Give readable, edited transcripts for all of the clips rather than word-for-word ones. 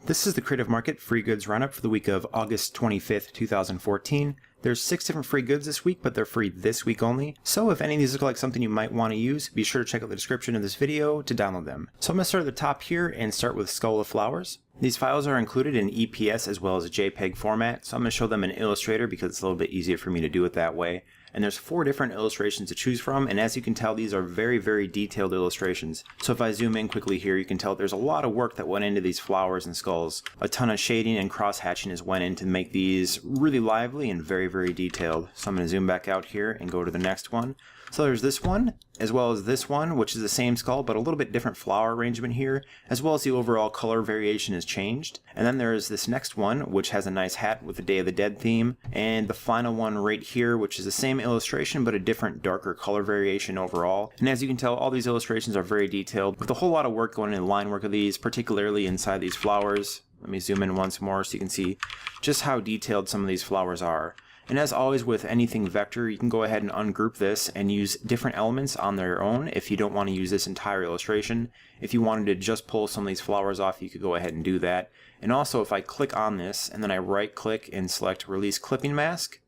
This is the Creative Market Free Goods Roundup for the week of August 25th, 2014. There's 6 different free goods this week, but they're free this week only. So if any of these look like something you might want to use, be sure to check out the description of this video to download them. So I'm going to start at the top here and start with Skull of Flowers. These files are included in EPS as well as a JPEG format, so I'm going to show them in Illustrator because it's a little bit easier for me to do it that way. And there's 4 different illustrations to choose from, and as you can tell, these are very, very detailed illustrations. So if I zoom in quickly here, you can tell there's a lot of work that went into these flowers and skulls. A ton of shading and cross-hatching has went in to make these really lively and very, very detailed. So I'm going to zoom back out here and go to the next one. So there's this one, as well as this one, which is the same skull, but a little bit different flower arrangement here, as well as the overall color variation has changed. And then there's this next one, which has a nice hat with the Day of the Dead theme, and the final one right here, which is the same illustration, but a different, darker color variation overall. And as you can tell, all these illustrations are very detailed, with a whole lot of work going into the line work of these, particularly inside these flowers. Let me zoom in once more so you can see just how detailed some of these flowers are. And as always with anything vector, you can go ahead and ungroup this and use different elements on their own if you don't want to use this entire illustration. If you wanted to just pull some of these flowers off, you could go ahead and do that. And also if I click on this and then I right click and select Release Clipping Mask,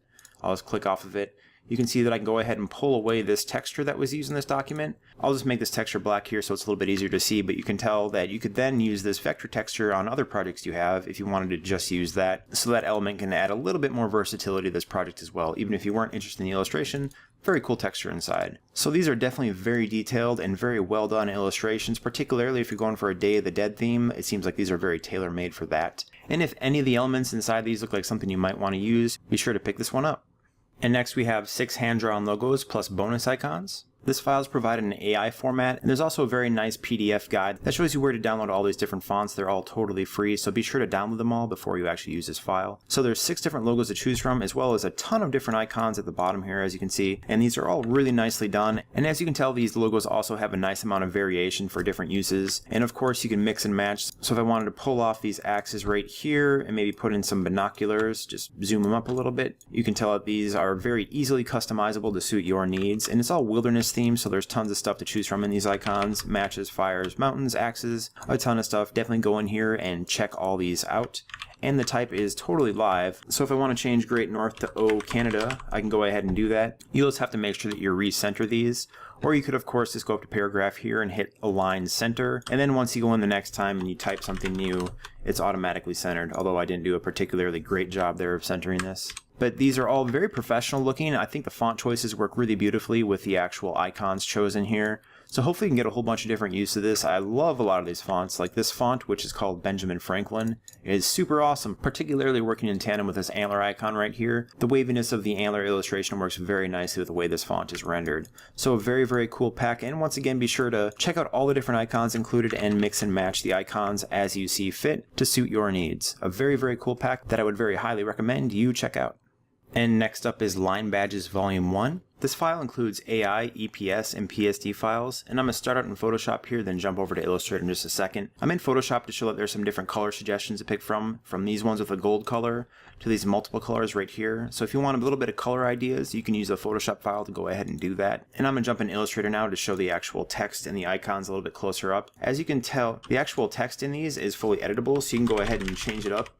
I'll just click off of it. You can see that I can go ahead and pull away this texture that was used in this document. I'll just make this texture black here so it's a little bit easier to see, but you can tell that you could then use this vector texture on other projects you have if you wanted to just use that. So that element can add a little bit more versatility to this project as well. Even if you weren't interested in the illustration, very cool texture inside. So these are definitely very detailed and very well done illustrations, particularly if you're going for a Day of the Dead theme. It seems like these are very tailor-made for that. And if any of the elements inside these look like something you might want to use, be sure to pick this one up. And next we have 6 hand-drawn logos plus bonus icons. This file is provided in AI format, and there's also a very nice PDF guide that shows you where to download all these different fonts. They're all totally free, so be sure to download them all before you actually use this file. So there's 6 different logos to choose from, as well as a ton of different icons at the bottom here, as you can see, and these are all really nicely done. And as you can tell, these logos also have a nice amount of variation for different uses, and of course you can mix and match. So if I wanted to pull off these axes right here and maybe put in some binoculars, just zoom them up a little bit, you can tell that these are very easily customizable to suit your needs, and it's all wilderness themed, so there's tons of stuff to choose from in these icons. Matches, fires, mountains, axes, a ton of stuff. Definitely go in here and check all these out. And the type is totally live, so if I want to change Great North to O Canada, I can go ahead and do that. You'll just have to make sure that you recenter these, or you could of course just go up to paragraph here and hit align center, and then once you go in the next time and you type something new, it's automatically centered, although I didn't do a particularly great job there of centering this. But these are all very professional looking. I think the font choices work really beautifully with the actual icons chosen here. So hopefully you can get a whole bunch of different use of this. I love a lot of these fonts, like this font, which is called Benjamin Franklin. It is super awesome, particularly working in tandem with this antler icon right here. The waviness of the antler illustration works very nicely with the way this font is rendered. So a very, very cool pack. And once again, be sure to check out all the different icons included and mix and match the icons as you see fit to suit your needs. A very, very cool pack that I would very highly recommend you check out. And next up is Line Badges Volume 1. This file includes AI, EPS, and PSD files, and I'm going to start out in Photoshop here, then jump over to Illustrator in just a second. I'm in Photoshop to show that there's some different color suggestions to pick from these ones with a gold color to these multiple colors right here. So if you want a little bit of color ideas, you can use the Photoshop file to go ahead and do that. And I'm going to jump in Illustrator now to show the actual text and the icons a little bit closer up. As you can tell, the actual text in these is fully editable, so you can go ahead and change it up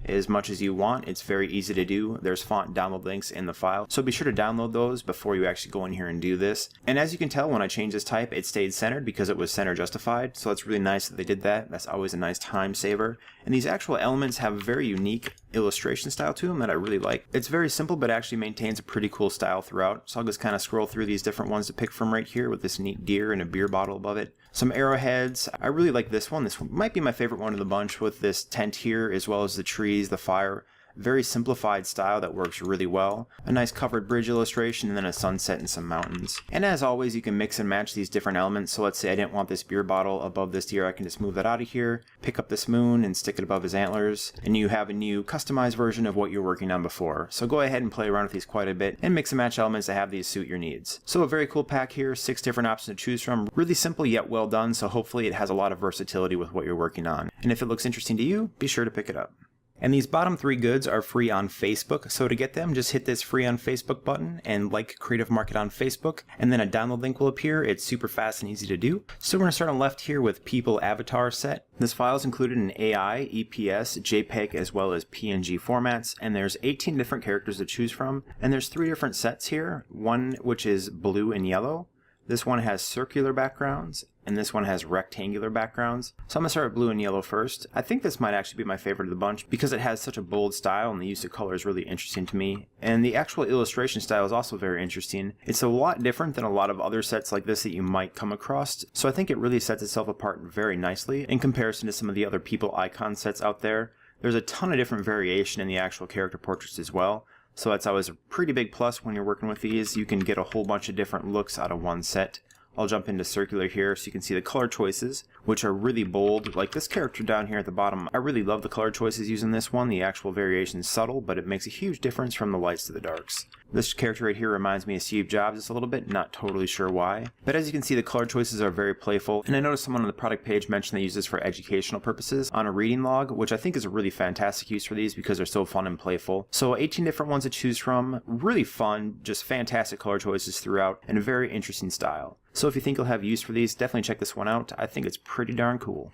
as much as you want. It's very easy to do. There's font download links in the file, so be sure to download those before you actually go in here and do this. And as you can tell, when I changed this type, it stayed centered because it was center justified, so that's really nice that they did that. That's always a nice time saver. And these actual elements have a very unique illustration style to them that I really like. It's very simple, but actually maintains a pretty cool style throughout. So I'll just kind of scroll through these different ones to pick from right here with this neat deer and a beer bottle above it. Some arrowheads. I really like this one. This one might be my favorite one of the bunch with this tent here, as well as the trees, the fire. Very simplified style that works really well. A nice covered bridge illustration, and then a sunset and some mountains. And as always, you can mix and match these different elements. So let's say I didn't want this beer bottle above this deer, I can just move that out of here, pick up this moon and stick it above his antlers, and you have a new customized version of what you're working on before. So go ahead and play around with these quite a bit and mix and match elements to have these suit your needs. So a very cool pack here, 6 different options to choose from. Really simple yet well done, so hopefully it has a lot of versatility with what you're working on. And if it looks interesting to you, be sure to pick it up. And these bottom 3 goods are free on Facebook, so to get them, just hit this free on Facebook button and like Creative Market on Facebook, and then a download link will appear. It's super fast and easy to do. So we're going to start on the left here with People Avatar Set. This file is included in AI, EPS, JPEG, as well as PNG formats, and there's 18 different characters to choose from, and there's 3 different sets here, one which is blue and yellow. This one has circular backgrounds, and this one has rectangular backgrounds. So I'm going to start with blue and yellow first. I think this might actually be my favorite of the bunch because it has such a bold style and the use of color is really interesting to me. And the actual illustration style is also very interesting. It's a lot different than a lot of other sets like this that you might come across. So I think it really sets itself apart very nicely in comparison to some of the other people icon sets out there. There's a ton of different variation in the actual character portraits as well. So that's always a pretty big plus when you're working with these. You can get a whole bunch of different looks out of one set. I'll jump into circular here so you can see the color choices, which are really bold. Like this character down here at the bottom, I really love the color choices using this one. The actual variation is subtle, but it makes a huge difference from the lights to the darks. This character right here reminds me of Steve Jobs just a little bit, not totally sure why. But as you can see, the color choices are very playful. And I noticed someone on the product page mentioned they use this for educational purposes on a reading log, which I think is a really fantastic use for these because they're so fun and playful. So 18 different ones to choose from, really fun, just fantastic color choices throughout, and a very interesting style. So if you think you'll have use for these, definitely check this one out. I think it's pretty darn cool.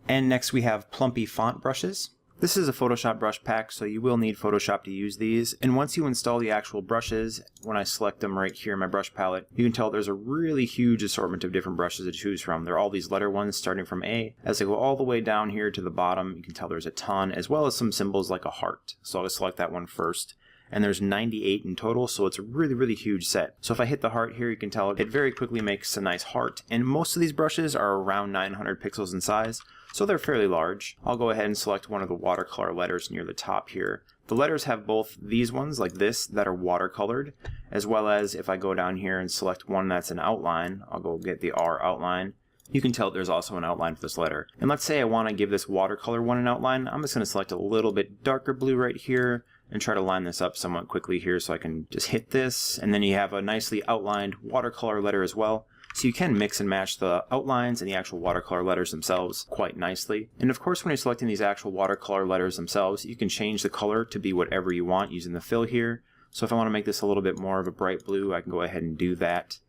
And next we have Plumpy Font Brushes. This is a Photoshop brush pack, so you will need Photoshop to use these. And once you install the actual brushes, when I select them right here in my brush palette, you can tell there's a really huge assortment of different brushes to choose from. There are all these letter ones starting from A. As I go all the way down here to the bottom, you can tell there's a ton, as well as some symbols like a heart. So I'll just select that one first. And there's 98 in total, so it's a really, really huge set. So if I hit the heart here, you can tell it very quickly makes a nice heart. And most of these brushes are around 900 pixels in size, so they're fairly large. I'll go ahead and select one of the watercolor letters near the top here. The letters have both these ones, like this, that are watercolored, as well as if I go down here and select one that's an outline, I'll go get the R outline. You can tell there's also an outline for this letter. And let's say I want to give this watercolor one an outline. I'm just going to select a little bit darker blue right here and try to line this up somewhat quickly here so I can just hit this. And then you have a nicely outlined watercolor letter as well. So you can mix and match the outlines and the actual watercolor letters themselves quite nicely. And of course, when you're selecting these actual watercolor letters themselves, you can change the color to be whatever you want using the fill here. So if I want to make this a little bit more of a bright blue, I can go ahead and do that.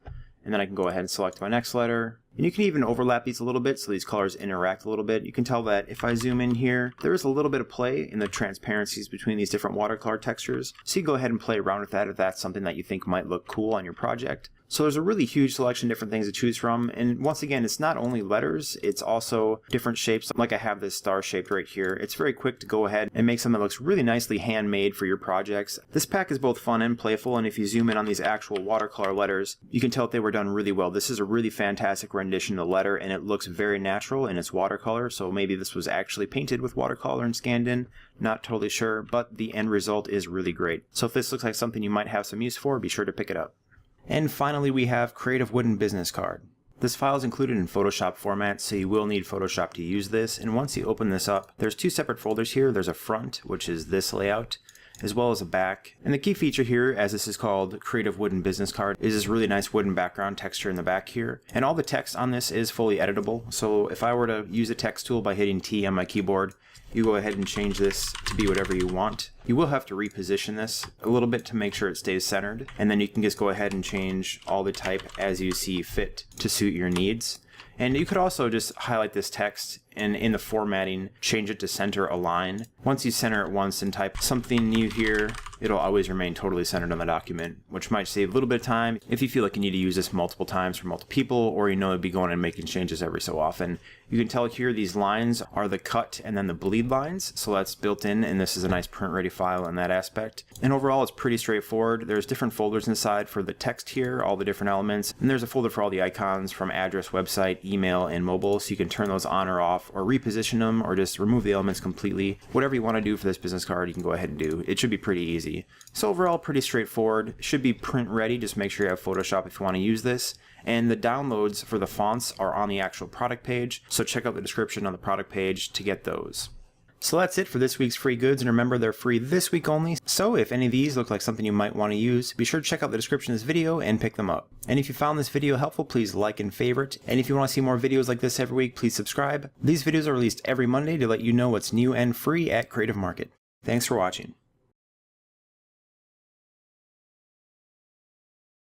And then I can go ahead and select my next letter. And you can even overlap these a little bit so these colors interact a little bit. You can tell that if I zoom in here, there is a little bit of play in the transparencies between these different watercolor textures. So you can go ahead and play around with that if that's something that you think might look cool on your project. So there's a really huge selection of different things to choose from. And once again, it's not only letters, it's also different shapes. Like I have this star shaped right here. It's very quick to go ahead and make something that looks really nicely handmade for your projects. This pack is both fun and playful. And if you zoom in on these actual watercolor letters, you can tell that they were done really well. This is a really fantastic rendition of the letter and it looks very natural in its watercolor. So maybe this was actually painted with watercolor and scanned in. Not totally sure, but the end result is really great. So if this looks like something you might have some use for, be sure to pick it up. And finally, we have Creative Wooden Business Card. This file is included in Photoshop format, so you will need Photoshop to use this. And once you open this up, there's 2 separate folders here. There's a front, which is this layout, as well as a back. And the key feature here, as this is called Creative Wooden Business Card, is this really nice wooden background texture in the back here. And all the text on this is fully editable. So if I were to use a text tool by hitting T on my keyboard, you go ahead and change this to be whatever you want. You will have to reposition this a little bit to make sure it stays centered. And then you can just go ahead and change all the type as you see fit to suit your needs. And you could also just highlight this text and in the formatting, change it to center align. Once you center it once and type something new here, it'll always remain totally centered on the document, which might save a little bit of time if you feel like you need to use this multiple times for multiple people, or you know, be going and making changes every so often. You can tell here these lines are the cut and then the bleed lines, so that's built in, and this is a nice print-ready file in that aspect. And overall, it's pretty straightforward. There's different folders inside for the text here, all the different elements, and there's a folder for all the icons from address, website, email, and mobile, so you can turn those on or off, or reposition them, or just remove the elements completely. Whatever you want to do for this business card, you can go ahead and do. It should be pretty easy. So overall, pretty straightforward. Should be print ready. Just make sure you have Photoshop if you want to use this. And the downloads for the fonts are on the actual product page, so check out the description on the product page to get those. So that's it for this week's free goods, and remember they're free this week only, so if any of these look like something you might want to use, be sure to check out the description of this video and pick them up. And if you found this video helpful, please like and favorite, and if you want to see more videos like this every week, please subscribe. These videos are released every Monday to let you know what's new and free at Creative Market. Thanks for watching.